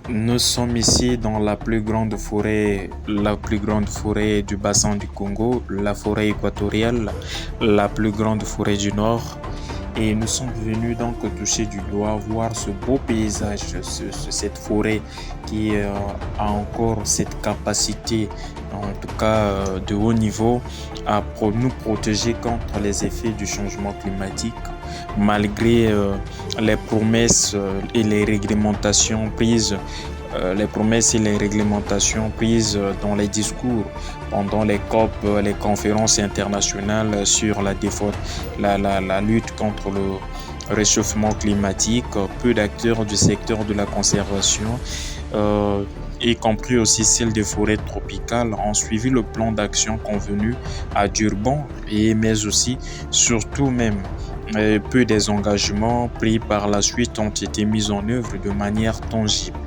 Nous sommes ici dans la plus grande forêt du bassin du Congo, la forêt équatoriale, la plus grande forêt du Nord. Et nous sommes venus donc toucher du doigt, voir ce beau paysage, cette forêt qui a encore cette capacité, en tout cas de haut niveau, à nous protéger contre les effets du changement climatique, malgré les promesses et les réglementations prises dans les discours pendant les COP, les conférences internationales sur la lutte contre le réchauffement climatique. Peu d'acteurs du secteur de la conservation, y compris aussi celle des forêts tropicales, ont suivi le plan d'action convenu à Durban, mais aussi, surtout même, peu des engagements pris par la suite ont été mis en œuvre de manière tangible.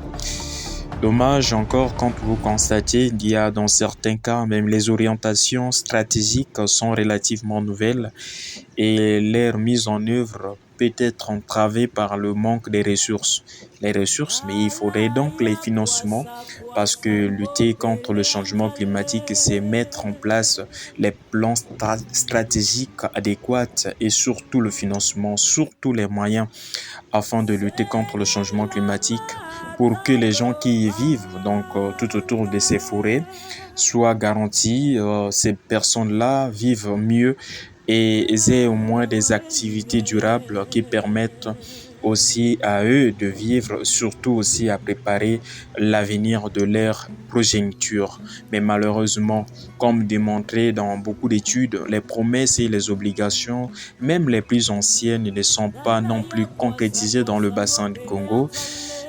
Dommage encore quand vous constatez qu'il y a dans certains cas même les orientations stratégiques sont relativement nouvelles et leur mise en œuvre peut être entravée par le manque des ressources. Les ressources, mais il faudrait donc les financements parce que lutter contre le changement climatique, c'est mettre en place les plans stratégiques adéquats et surtout le financement, surtout les moyens afin de lutter contre le changement climatique pour que les gens qui y vivent, donc tout autour de ces forêts, soient garantis, ces personnes-là vivent mieux et aient au moins des activités durables qui permettent aussi à eux de vivre, surtout aussi à préparer l'avenir de leur progéniture. Mais malheureusement, comme démontré dans beaucoup d'études, les promesses et les obligations, même les plus anciennes, ne sont pas non plus concrétisées dans le bassin du Congo.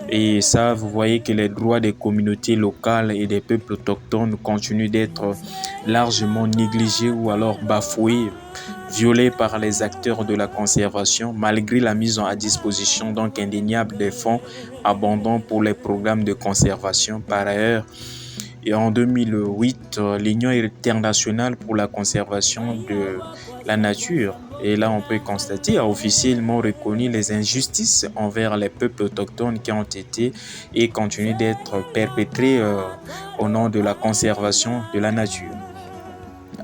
Et ça, vous voyez que les droits des communautés locales et des peuples autochtones continuent d'être largement négligés ou alors bafoués, violés par les acteurs de la conservation, malgré la mise à disposition donc indéniable des fonds abondants pour les programmes de conservation. Par ailleurs, et en 2008, l'Union internationale pour la conservation de la nature, et là on peut constater, a officiellement reconnu les injustices envers les peuples autochtones qui ont été et continuent d'être perpétrées au nom de la conservation de la nature.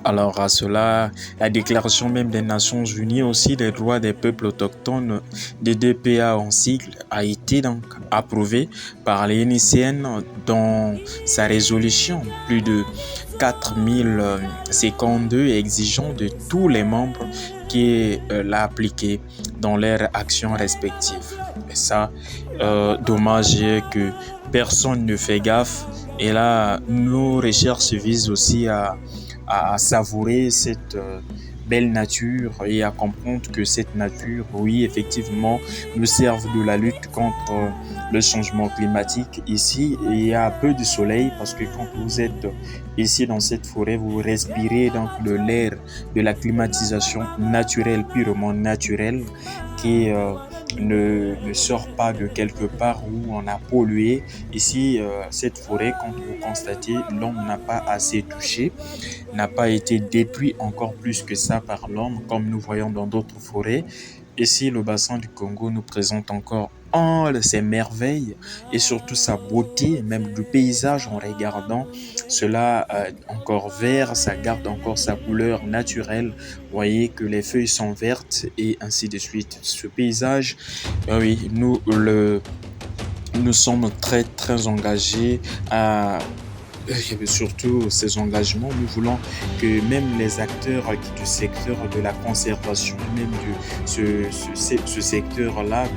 Alors à cela, la déclaration même des Nations Unies aussi des droits des peuples autochtones, DDPA en sigle, a été donc approuvée par l'UNICN dans sa résolution plus de 4052 exigeant de tous les membres qui l'appliquer dans leurs actions respectives. Et ça, dommage que personne ne fait gaffe. Et là, nos recherches visent aussi à savourer cette belle nature et à comprendre que cette nature, oui, effectivement, nous serve de la lutte contre le changement climatique. Ici, il y a peu de soleil parce que quand vous êtes ici dans cette forêt, vous respirez donc de l'air, de la climatisation naturelle, purement naturelle, qui ne sort pas de quelque part où on a pollué. Ici, cette forêt, quand vous constatez, l'homme n'a pas assez touché, n'a pas été détruit encore plus que ça par l'homme, comme nous voyons dans d'autres forêts. Ici, le bassin du Congo nous présente encore ses merveilles et surtout sa beauté, même du paysage en regardant cela encore vert, ça garde encore sa couleur naturelle. Vous voyez que les feuilles sont vertes et ainsi de suite. Ce paysage, oui, nous sommes très très engagés à surtout ces engagements, nous voulons que même les acteurs du secteur de la conservation, même ce secteur-là, de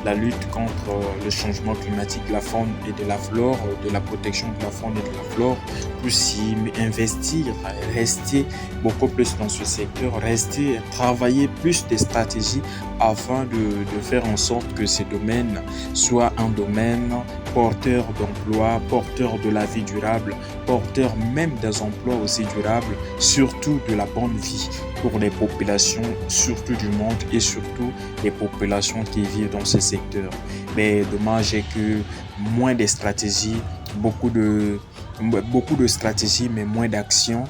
la lutte contre le changement climatique, la faune et de la flore, de la protection de la faune et de la flore, puissent y investir, rester beaucoup plus dans ce secteur, rester, travailler plus des stratégies afin de faire en sorte que ces domaines soient un domaine porteur d'emplois, porteur de la vie durable, porteur même des emplois aussi durables, surtout de la bonne vie pour les populations, surtout du monde et surtout les populations qui vivent dans ce secteur. Mais dommage est que moins de stratégies, beaucoup de stratégies, mais moins d'actions,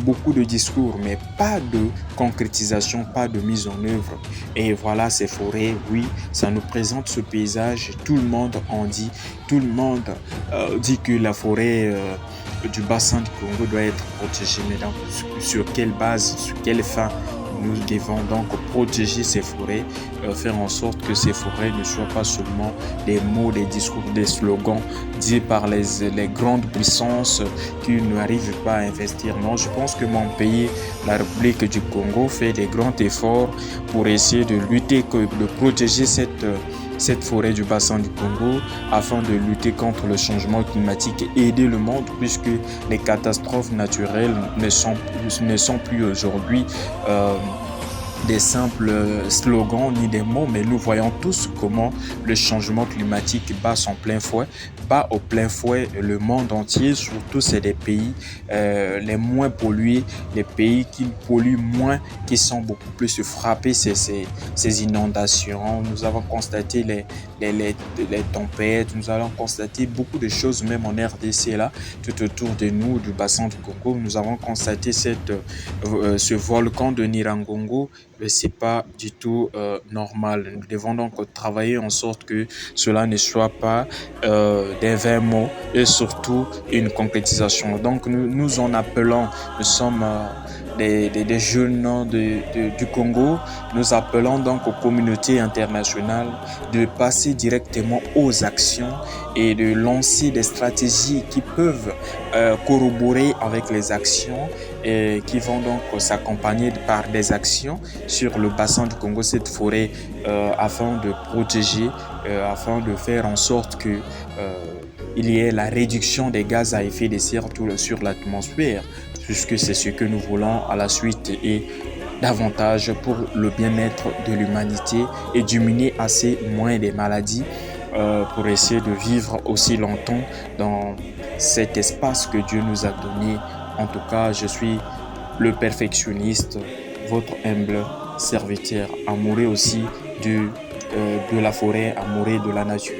beaucoup de discours, mais pas de concrétisation, pas de mise en œuvre. Et voilà, ces forêts, oui, ça nous présente ce paysage. Tout le monde en dit tout le monde dit que la forêt du bassin du Congo doit être protégée. Mais donc, sur quelle base, sur quelle fin nous devons donc protéger ces forêts, faire en sorte que ces forêts ne soient pas seulement des mots, des discours, des slogans dits par les grandes puissances qui n'arrivent pas à investir. Non, je pense que mon pays, la République du Congo, fait des grands efforts pour essayer de lutter, de protéger cette forêt du bassin du Congo afin de lutter contre le changement climatique et aider le monde, puisque les catastrophes naturelles ne sont plus aujourd'hui des simples slogans ni des mots, mais nous voyons tous comment le changement climatique bat au plein fouet le monde entier. Surtout, c'est des pays les moins pollués, les pays qui polluent moins, qui sont beaucoup plus frappés ces inondations. Nous avons constaté les tempêtes, nous avons constaté beaucoup de choses, même en RDC, là, tout autour de nous, du bassin du Congo. Nous avons constaté ce volcan de Nyiragongo. C'est pas du tout normal. Nous devons donc travailler en sorte que cela ne soit pas des vains mots et surtout une concrétisation. Donc nous en appelons, nous sommes des jeunes du Congo, nous appelons donc aux communautés internationales de passer directement aux actions et de lancer des stratégies qui peuvent corroborer avec les actions et qui vont donc s'accompagner par des actions sur le bassin du Congo, cette forêt, afin de protéger, afin de faire en sorte que il y ait la réduction des gaz à effet de serre sur l'atmosphère, puisque c'est ce que nous voulons à la suite et davantage pour le bien-être de l'humanité et diminuer assez moins des maladies pour essayer de vivre aussi longtemps dans cet espace que Dieu nous a donné. En tout cas, je suis le perfectionniste, votre humble serviteur, amoureux aussi de la forêt, amoureux de la nature.